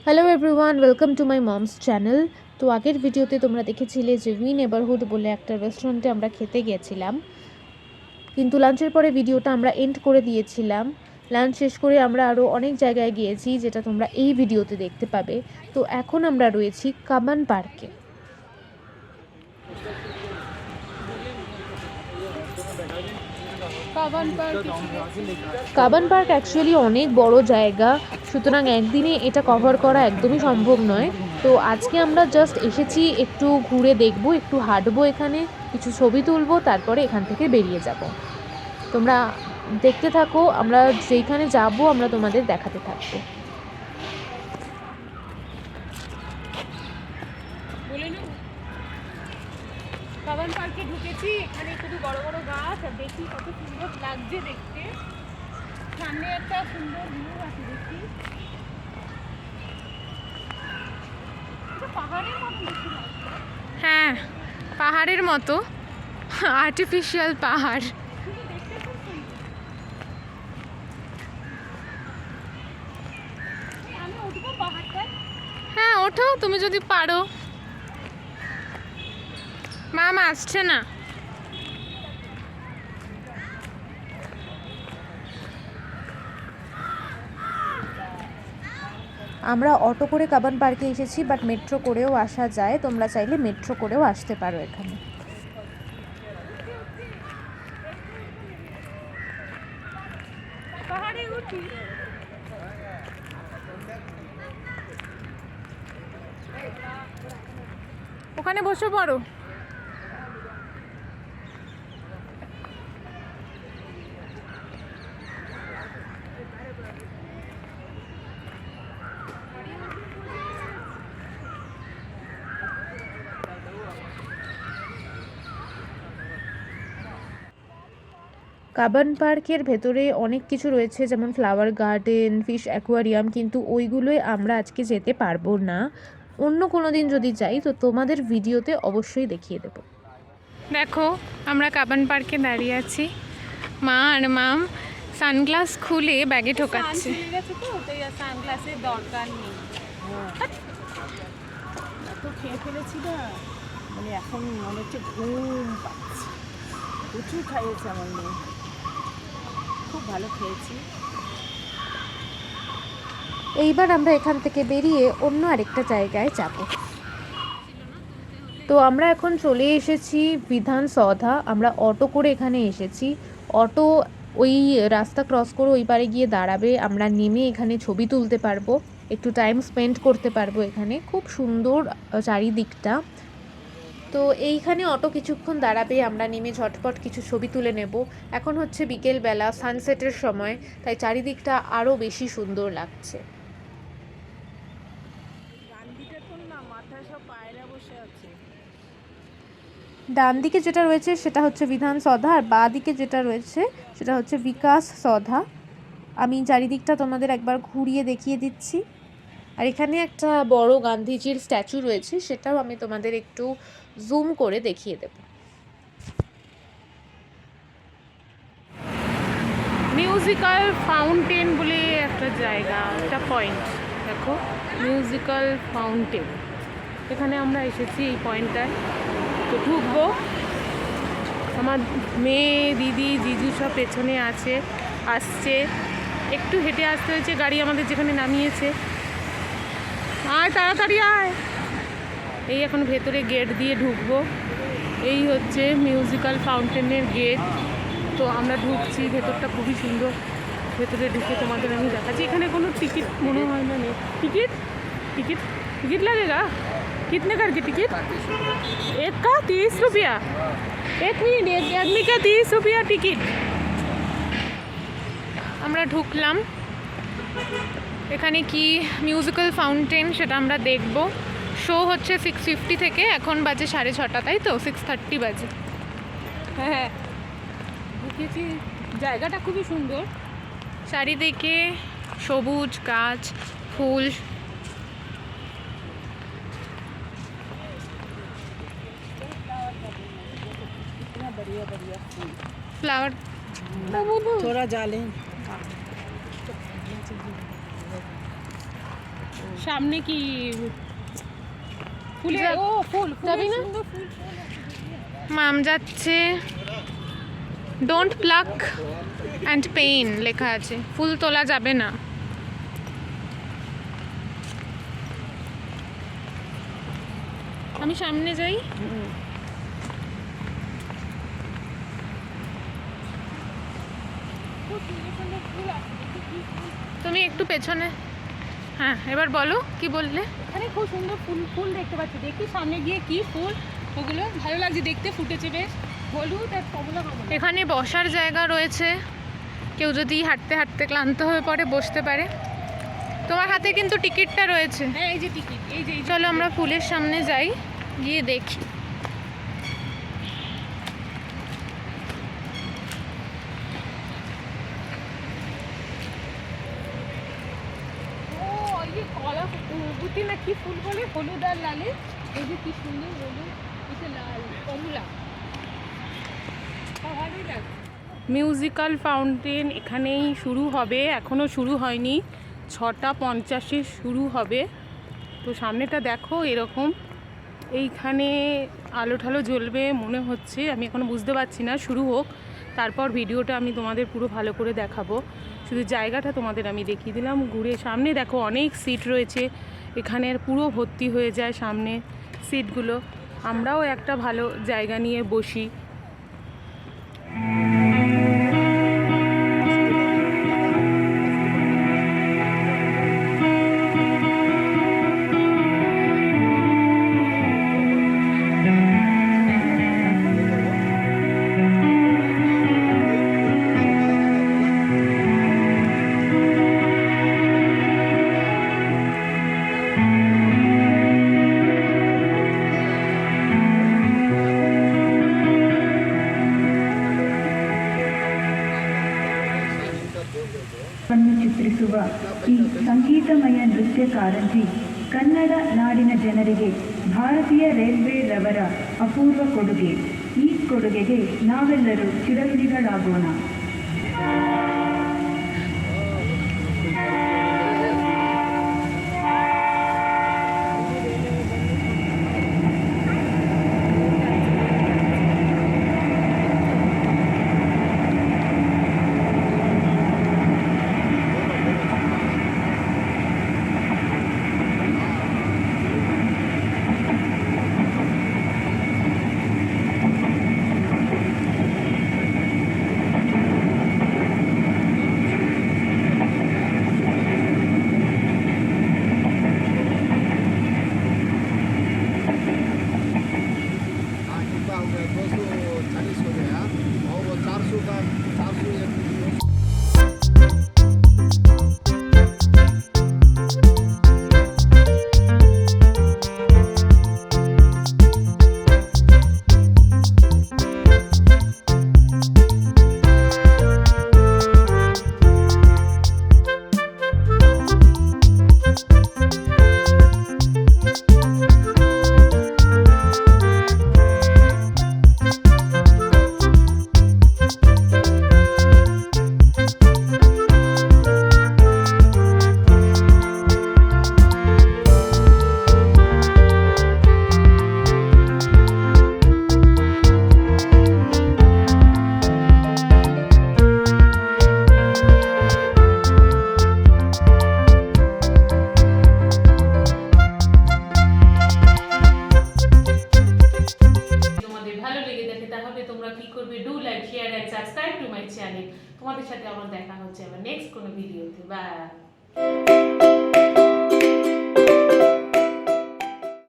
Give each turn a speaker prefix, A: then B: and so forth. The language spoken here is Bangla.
A: Hello everyone, welcome to my moms channel. তো আগের ভিডিওতে তোমরা দেখেছিলে যে উই নেবারহুড বলে একটা রেস্টুরেন্টে আমরা খেতে গেছিলাম, কিন্তু লাঞ্চের পরে ভিডিওটা আমরা এন্ড করে দিয়েছিলাম। লাঞ্চ শেষ করে আমরা আরও অনেক জায়গায় গিয়েছি যেটা তোমরা এই ভিডিওতে দেখতে পাবে। তো এখন আমরা রয়েছি কাবান পার্কে। কাবান পার্ক অ্যাকচুয়ালি অনেক বড় জায়গা, সুতরাং একদিনে এটা কভার করা একদমই সম্ভব নয়। তো আজকে আমরা জাস্ট এসেছি একটু ঘুরে দেখব, একটু হাঁটবো, এখানে কিছু ছবি তুলবো, তারপরে এখান থেকে বেরিয়ে যাব। তোমরা দেখতে থাকো, আমরা যেখানে যাব আমরা তোমাদের দেখাতে থাকবো।
B: কাবান পার্কে ঢুকেছি, এখানে শুধু বড় বড় গাছ আর দেখি কত সুন্দর লাগছে দেখতে। সামনে একটা সুন্দর ভিউ আছে দেখি, পাহাড়ের মতো দেখতে লাগছে। হ্যাঁ, পাহাড়ের মতো, আর্টিফিশিয়াল পাহাড়। হ্যাঁ ওঠো তুমি যদি পারো। মামা আসছে না।
A: আমরা অটো করে কাবান পার্কে এসেছি, বাট মেট্রো করেও আসা যায়। তোমরা চাইলে মেট্রো করেও আসতে পারো এখানে।
B: ওখানে বসে পড়ো।
A: কাবান পার্কের ভেতরে অনেক কিছু রয়েছে, যেমন ফ্লাওয়ার গার্ডেন, ফিশ অ্যাকোয়ারিয়াম, কিন্তু ওইগুলোই আমরা আজকে যেতে পারবো না। অন্য কোনো দিন যদি যাই তো তোমাদের ভিডিওতে অবশ্যই দেখিয়ে দেব।
B: দেখো আমরা কাবান পার্কে দাঁড়িয়ে আছি, মা আর মাম সানগ্লাস খুলে ব্যাগে ঢোকাচ্ছে। সানগ্লাসের দরকার নেই,
C: এত খেয়ে ফেলেছি না, মানে এখন মনে হচ্ছে ঘুম পাচ্ছে। প্রচুর খাইয়েছে আমার মেয়ে, খুব ভালো খেয়েছি।
A: এইবার আমরা এখান থেকে বেরিয়ে অন্য আরেকটা জায়গায় যাব। তো আমরা এখন চলে এসেছি বিধান সৌধা। আমরা অটো করে এখানে এসেছি। অটো ওই রাস্তা ক্রস করে ওই পারে গিয়ে দাঁড়াবে, আমরা নেমে এখানে ছবি তুলতে পারবো, একটু টাইম স্পেন্ড করতে পারবো। এখানে খুব সুন্দর চারিদিকটা। তো এইখানে অটো কিছুক্ষণ দাঁড়াবে, আমরা নেমে ঝটপট কিছু ছবি তুলে নেব। এখন হচ্ছে বিকেলবেলা, সানসেটের সময়, তাই চারিদিকটা আরও বেশি সুন্দর লাগছে। ডান দিকে যেটা রয়েছে সেটা হচ্ছে বিধান সৌধা, আর বাঁ দিকে যেটা রয়েছে সেটা হচ্ছে বিকাশ সৌধা। আমি চারিদিকটা তোমাদের একবার ঘুরিয়ে দেখিয়ে দিচ্ছি। আর এখানে একটা বড় গান্ধীজির স্ট্যাচু রয়েছে, সেটাও আমি তোমাদের একটু জুম করে দেখিয়ে দেব।
B: মিউজিক্যাল ফাউন্টেন বলে একটা জায়গা, একটা পয়েন্ট। দেখো মিউজিক্যাল ফাউন্টেন, এখানে আমরা এসেছি এই পয়েন্টটায়। তো ঢুকবো, আমার মেয়ে, দিদি, জিজু সব পেছনে আসছে। একটু হেঁটে আসতে হয়েছে, গাড়ি আমাদের যেখানে নামিয়েছে। আয় তাড়াতাড়ি আয়। এই এখন ভেতরে গেট দিয়ে ঢুকবো। এই হচ্ছে মিউজিক্যাল ফাউন্টেনের গেট। তো আমরা ঢুকছি, ভেতরটা খুবই সুন্দর। ভেতরে ঢুকে তোমাদের আমি দেখাচ্ছি। এখানে কোনো টিকিট মনে হয় না নেই। टिकट टिकट टिकट लगेगा? कितने करके टिकट? एक का 30 रुपया। एक मिनट, एक आदमी का 30 रुपया टिकट। আমরা ঢুকলাম। এখানে কি মিউজিক্যাল ফাউন্টেন সেটা আমরা দেখব। শো হচ্ছে 6:50 থেকে, এখন বাজে 6:30, তাই তো 6:30 বাজে। হ্যাঁ ঢুকেছি, জায়গাটা খুবই সুন্দর। চারিদিকে সবুজ গাছ, ফুল। फ्लावर
C: थोड़ा जाले
B: সামনে কি ফুলে ও ফুল যাবি না? মাম যাচ্ছে। ডোন্ট প্লাক অ্যান্ড পেইন লেখা আছে, ফুল তোলা যাবে না। আমি সামনে যাই। তুমি একটু পেছনে। হ্যাঁ, এবার বলো কি বললে।
C: এখানে খুব সুন্দর ফুল ফুল দেখতে পাচ্ছি, দেখি সামনে গিয়ে কি ফুল, ওগুলো ভালো লাগছে দেখতে, ফুটেছে বেশ, হলুদ আর কমলা কমলা।
B: এখানে বসার জায়গা রয়েছে, কেউ যদি হাঁটতে হাঁটতে ক্লান্ত হয়ে পড়ে বসতে পারে। তোমার হাতে কিন্তু টিকিটটা রয়েছে।
C: হ্যাঁ এই যে টিকিট, এই যে
B: চলো আমরা ফুলের সামনে যাই, গিয়ে দেখি।
C: ও এই যে কলা গুটি না কি ফুল বলে, হলুদ আর লালে, এই যে কি সুন্দর হলুদ, এটা লাল কমলা, ভালোই লাগছে।
B: মিউজিক্যাল ফাউন্টেন এখানেই শুরু হবে, এখনও শুরু হয়নি, 6:50 শুরু হবে। তো সামনেটা দেখো এরকম, এইখানে আলো ঠালো জ্বলবে মনে হচ্ছে, আমি এখনও বুঝতে পারছি না। শুরু হোক, তারপর ভিডিওটা আমি তোমাদের পুরো ভালো করে দেখাবো। শুধু জায়গাটা তোমাদের আমি দেখিয়ে দিলাম ঘুরে। সামনে দেখো অনেক সিট রয়েছে, এখানের পুরো ভর্তি হয়ে যায় সামনে সিটগুলো। আমরাও একটা ভালো জায়গা নিয়ে বসি।
D: ಚಿತ್ರಿಸುವ ಈ ಸಂಗೀತಮಯ ನೃತ್ಯ ಕಾರಂಜಿ ಕನ್ನಡ ನಾಡಿನ ಜನರಿಗೆ ಭಾರತೀಯ ರೈಲ್ವೆ ರವರ ಅಪೂರ್ವ ಕೊಡುಗೆ. ಈ ಕೊಡುಗೆಗೆ ನಾವೆಲ್ಲರೂ ಚಿರಋಣಿಗಳಾಗೋಣ.
B: Subscribe to my channel. তোমাদের সাথে আমার দেখা হচ্ছে আবার নেক্সট কোনো ভিডিওতে। বাই।